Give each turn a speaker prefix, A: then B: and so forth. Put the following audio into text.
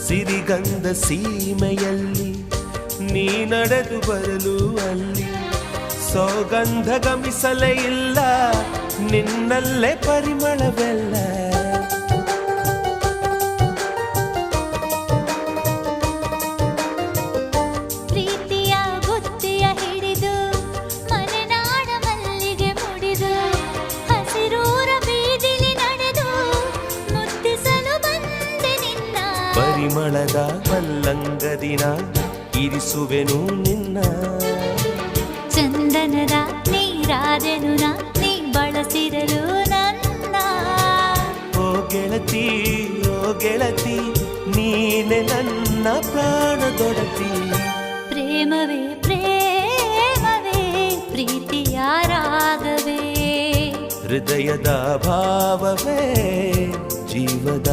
A: ಸಿರಿಗಂಧ ಸೀಮೆಯಲ್ಲಿ ನೀ ನಡೆದು ಬರಲು ಅಲ್ಲಿ ಸೌಗಂಧ ಗಮಿಸಲೇ ಇಲ್ಲ ನಿನ್ನಲ್ಲೇ ಪರಿಮಳವೆಲ್ಲ
B: ಪ್ರೀತಿಯ ಬುತ್ತಿಯ ಹಿಡಿದು ಮಲೆನಾಡ ಮಲ್ಲಿಗೆ ಮುಡಿದು ಹಸಿರೂರ ಬೀದಿಲಿ ನಡೆದು ಮುತ್ತಿಸಲು ಬಂದೆ ನಿನ್ನ
A: ಪರಿಮಳದ ಮಲ್ಲಂಗದಿನ ಇರಿಸುವೆನು ನಿನ್ನ
B: ಚಂದನದ ನೀರಾದೆನು ನೀ ಬಳಸಿರಲು ನನ್ನ
A: ಓ ಗೆಳತಿ ಓ ಗೆಳತಿ ನೀನೆ ನನ್ನ ಪ್ರಾಣದೊಡತಿ
B: ಪ್ರೇಮವೇ ಪ್ರೇಮವೇ ಪ್ರೀತಿಯ ರಾಗವೇ
A: ಹೃದಯದ ಭಾವವೇ ಜೀವದ